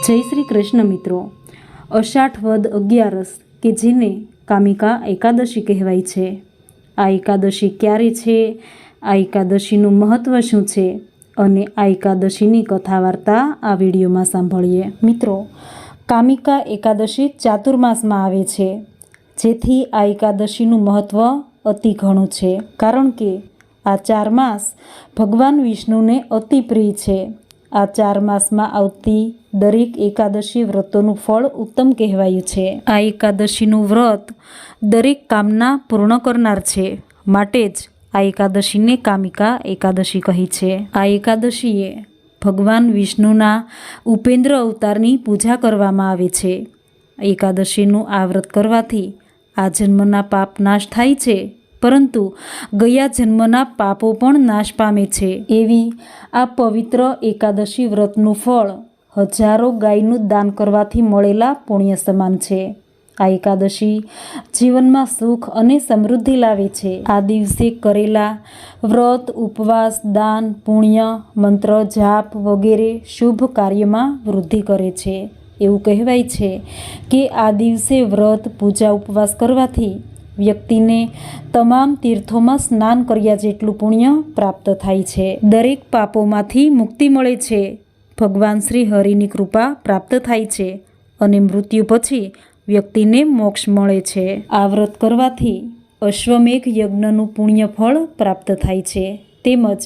જય શ્રી કૃષ્ણ મિત્રો। અષાઢ વદ 11 કે જેને કામિકા એકાદશી કહેવાય છે। આ એકાદશી ક્યારે છે, આ એકાદશીનું મહત્વ શું છે અને આ એકાદશીની કથા વાર્તા આ વિડીયોમાં સાંભળીએ। મિત્રો, કામિકા એકાદશી ચાતુર્માસમાં આવે છે, જેથી આ એકાદશીનું મહત્વ અતિ ઘણું છે, કારણ કે આ 4 માસ ભગવાન વિષ્ણુને અતિ પ્રિય છે। આ 4 માસમાં આવતી દરેક એકાદશી વ્રતોનું ફળ ઉત્તમ કહેવાયું છે। આ એકાદશીનું વ્રત દરેક કામના પૂર્ણ કરનાર છે, માટે જ આ એકાદશીને કામિકા એકાદશી કહી છે। આ એકાદશીએ ભગવાન વિષ્ણુના ઉપેન્દ્ર અવતારની પૂજા કરવામાં આવે છે। એકાદશીનું આ વ્રત કરવાથી આ જન્મના પાપ નાશ થાય છે, પરંતુ ગયા જન્મના પાપો પણ નાશ પામે છે। એવી આ પવિત્ર એકાદશી વ્રતનું ફળ હજારો ગાયનું દાન કરવાથી મળેલા પુણ્ય સમાન છે। આ એકાદશી જીવનમાં સુખ અને સમૃદ્ધિ લાવે છે। આ દિવસે કરેલા વ્રત, ઉપવાસ, દાન, પુણ્ય, મંત્ર જાપ વગેરે શુભ કાર્યમાં વૃદ્ધિ કરે છે। એવું કહેવાય છે કે આ દિવસે વ્રત, પૂજા, ઉપવાસ કરવાથી વ્યક્તિને તમામ તીર્થોમાં સ્નાન કર્યા જેટલું પુણ્ય પ્રાપ્ત થાય છે। દરેક પાપોમાંથી મુક્તિ મળે છે, ભગવાન શ્રી હરિની કૃપા પ્રાપ્ત થાય છે અને મૃત્યુ પછી વ્યક્તિને મોક્ષ મળે છે। આ વ્રત કરવાથી અશ્વમેઘ યજ્ઞનું પુણ્ય ફળ પ્રાપ્ત થાય છે। તેમજ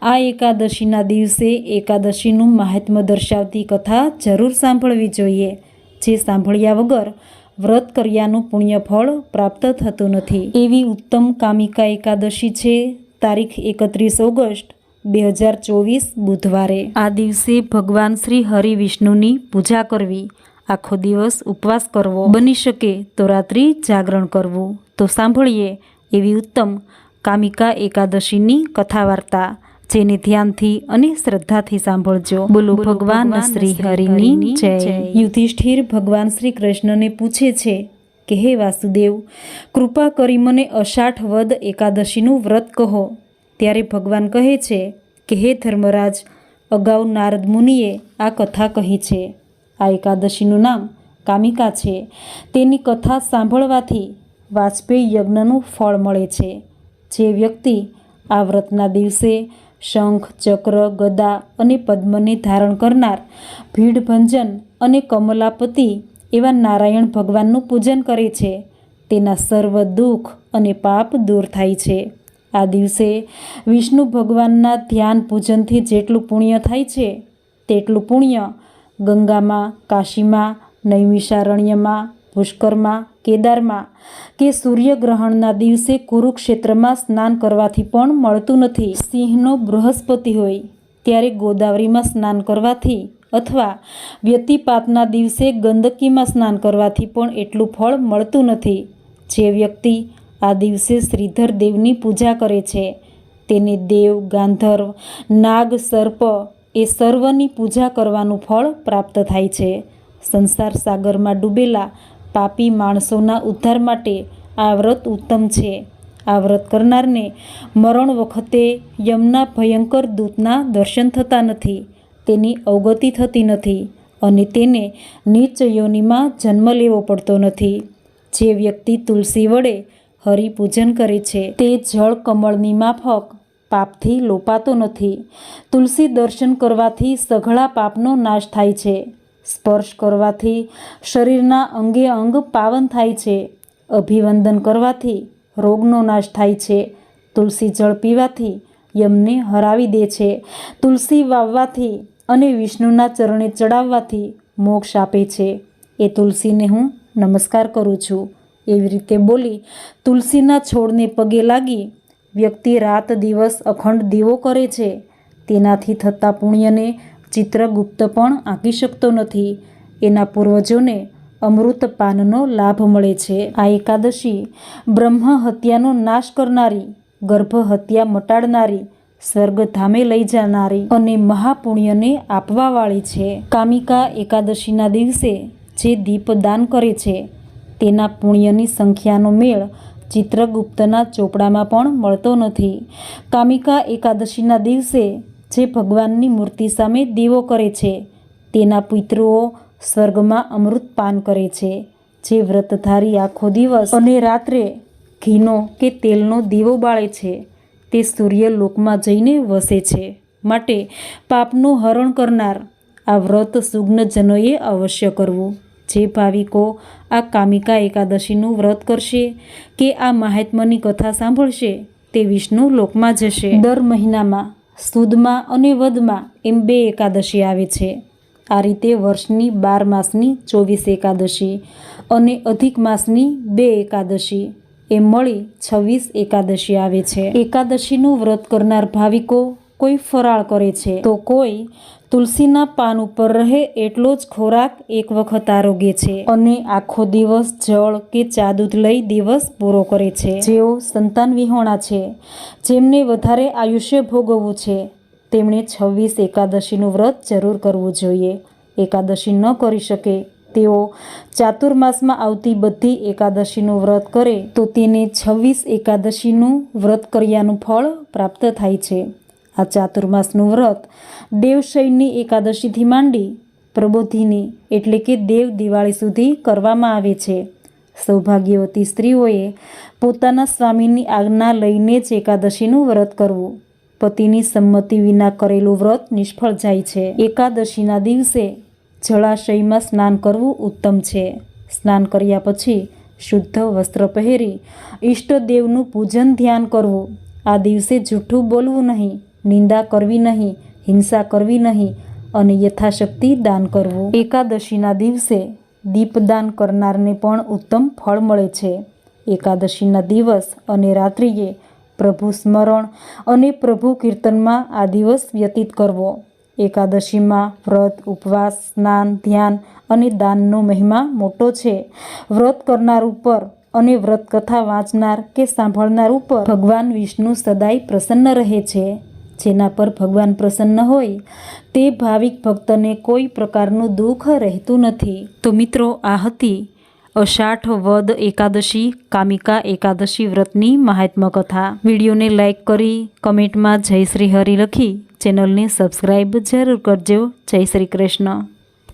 આ એકાદશીના દિવસે એકાદશીનું મહાત્મ્ય દર્શાવતી કથા જરૂર સાંભળવી જોઈએ, જે સાંભળ્યા વગર વ્રત કર્યાનું પુણ્ય ફળ પ્રાપ્ત થતું નથી। એવી ઉત્તમ કામિકા એકાદશી છે તારીખ 31 ઓગસ્ટ 2024 બુધવારે। આ દિવસે ભગવાન શ્રી હરિ વિષ્ણુની પૂજા કરવી, આખો દિવસ ઉપવાસ કરવો, બની શકે તો રાત્રિ જાગરણ કરવું। તો સાંભળીએ એવી ઉત્તમ કામિકા એકાદશીની કથા વાર્તા, જેને ધ્યાનથી અને શ્રદ્ધાથી સાંભળજો। બોલો ભગવાન શ્રી હરિની જય। યુધિષ્ઠિર ભગવાન શ્રી કૃષ્ણને પૂછે છે કે હે વાસુદેવ, કૃપા કરી મને અષાઢ વદ એકાદશીનું વ્રત કહો। ત્યારે ભગવાન કહે છે કે હે ધર્મરાજ, અગાઉ નારદ મુનિએ આ કથા કહી છે। આ એકાદશીનું નામ કામિકા છે। તેની કથા સાંભળવાથી વાજપેયી યજ્ઞનું ફળ મળે છે। જે વ્યક્તિ આ વ્રતના દિવસે શંખ, ચક્ર, ગદા અને પદ્મને ધારણ કરનાર ભીડભંજન અને કમલાપતિ એવા નારાયણ ભગવાનનું પૂજન કરે છે, તેના સર્વ દુઃખ અને પાપ દૂર થાય છે। આ દિવસે વિષ્ણુ ભગવાનના ધ્યાન પૂજનથી જેટલું પુણ્ય થાય છે, તેટલું પુણ્ય ગંગામાં, કાશીમાં, નૈમિષારણ્યમાં, પુષ્કરમાં, કેદારમાં કે સૂર્યગ્રહણના દિવસે કુરુક્ષેત્રમાં સ્નાન કરવાથી પણ મળતું નથી। સિંહનો બૃહસ્પતિ હોય ત્યારે ગોદાવરીમાં સ્નાન કરવાથી અથવા વ્યતિપાતના દિવસે ગંદકીમાં સ્નાન કરવાથી પણ એટલું ફળ મળતું નથી। જે વ્યક્તિ આ દિવસે શ્રીધર દેવની પૂજા કરે છે, તેને દેવ, ગાંધર્વ, નાગ, સર્પ એ સર્વની પૂજા કરવાનું ફળ પ્રાપ્ત થાય છે। સંસાર સાગરમાં ડૂબેલા પાપી માણસોના ઉદ્ધાર માટે આ વ્રત ઉત્તમ છે। આ વ્રત કરનારને મરણ વખતે યમના ભયંકર દૂતના દર્શન થતા નથી, તેની અવગતિ થતી નથી અને તેને નીચ યોનિમાં જન્મ લેવો પડતો નથી। જે વ્યક્તિ તુલસી વડે હરિપૂજન કરે છે, તે જળ કમળની માફક પાપથી લોપાતો નથી। તુલસી દર્શન કરવાથી સઘળા પાપનો નાશ થાય છે। સ્પર્શ કરવાથી શરીરના અંગે અંગ પાવન થાય છે। અભિવંદન કરવાથી રોગનો નાશ થાય છે। તુલસી જળ પીવાથી યમને હરાવી દે છે। તુલસી વાવવાથી અને વિષ્ણુના ચરણે ચડાવવાથી મોક્ષ આપે છે। એ તુલસીને હું નમસ્કાર કરું છું। એવી રીતે બોલી તુલસીના છોડને પગે લાગી વ્યક્તિ રાત દિવસ અખંડ દીવો કરે છે, તેનાથી થતા પુણ્યને ચિત્રગુપ્ત પણ આંકી શકતો નથી। એના પૂર્વજોને અમૃત પાનનો લાભ મળે છે। આ એકાદશી બ્રહ્મ હત્યાનો નાશ કરનારી, ગર્ભ હત્યા મટાડનારી, સ્વર્ગધામે લઈ જનારી અને મહાપુણ્યને આપવાવાળી છે। કામિકા એકાદશીના દિવસે જે દીપદાન કરે છે, તેના પુણ્યની સંખ્યાનો મેળ ચિત્રગુપ્તના ચોપડામાં પણ મળતો નથી। કામિકા એકાદશીના દિવસે જે ભગવાનની મૂર્તિ સામે દીવો કરે છે, તેના પિતૃઓ સ્વર્ગમાં અમૃત પાન કરે છે. જે વ્રતધારી આખો દિવસ અને રાત્રે ઘીનો કે તેલનો દીવો બાળે છે તે સૂર્યલોકમાં જઈને વસે છે. માટે પાપનું હરણ કરનાર આ વ્રત સુજ્ઞજનોએ અવશ્ય કરવું. જે ભાવિકો આ કામિકા એકાદશીનું વ્રત કરશે કે આ મહાત્મ્યની કથા સાંભળશે તે વિષ્ણુ લોકમાં જશે. દર મહિનામાં સુદમાં અને વદમાં એમ 2 એકાદશી આવે છે. આ રીતે વર્ષની 12 માસની 24 એકાદશી અને અધિક માસની 2 એકાદશી એમ મળી 26 એકાદશી આવે છે. એકાદશીનું વ્રત કરનાર ભાવિકો કોઈ ફરાળ કરે છે તો કોઈ તુલસીના પાન ઉપર રહે એટલો જ ખોરાક એક વખત આરોગે છે અને આખો દિવસ જળ કે ચા દૂધ લઈ દિવસ પૂરો કરે છે. જેઓ સંતાન વિહોણા છે, જેમને વધારે આયુષ્ય ભોગવવું છે, તેમણે 26 એકાદશીનું વ્રત જરૂર કરવું જોઈએ. એકાદશી ન કરી શકે તેઓ ચાતુર્માસમાં આવતી બધી એકાદશીનું વ્રત કરે તો તેને 26 એકાદશીનું વ્રત કર્યાનું ફળ પ્રાપ્ત થાય છે. આ ચાતુર્માસનું વ્રત દેવશયની એકાદશીથી માંડી પ્રબોધિની એટલે કે દેવ દિવાળી સુધી કરવામાં આવે છે. સૌભાગ્યવતી સ્ત્રીઓએ પોતાના સ્વામીની આજ્ઞા લઈને જ એકાદશીનું વ્રત કરવું. પતિની સંમતિ વિના કરેલું વ્રત નિષ્ફળ જાય છે. એકાદશીના દિવસે જળાશયમાં સ્નાન કરવું ઉત્તમ છે. સ્નાન કર્યા પછી શુદ્ધ વસ્ત્ર પહેરી ઈષ્ટદેવનું પૂજન ધ્યાન કરવું. આ દિવસે જૂઠું બોલવું નહીં, નિંદા કરવી નહીં, હિંસા કરવી નહીં અને યથાશક્તિ દાન કરવું. એકાદશીના દિવસે દીપદાન કરનારને પણ ઉત્તમ ફળ મળે છે. એકાદશીના દિવસ અને રાત્રિએ પ્રભુ સ્મરણ અને પ્રભુ કીર્તનમાં આ દિવસ વ્યતીત કરવો. એકાદશીમાં વ્રત, ઉપવાસ, સ્નાન, ધ્યાન અને દાનનો મહિમા મોટો છે. વ્રત કરનાર ઉપર અને વ્રત કથા વાંચનાર કે સાંભળનાર ઉપર ભગવાન વિષ્ણુ સદાય પ્રસન્ન રહે છે. જેના પર ભગવાન પ્રસન્ન હોય તે ભાવિક ભક્તને કોઈ પ્રકારનું દુઃખ રહેતું નથી. તો મિત્રો, આ હતી અષાઢ વદ એકાદશી કામિકા એકાદશી વ્રતની મહાત્મ્ય કથા. વિડીયોને લાઈક કરી કમેન્ટમાં જય શ્રી હરિ લખી ચેનલને સબસ્ક્રાઈબ જરૂર કરજો. જય શ્રી કૃષ્ણ.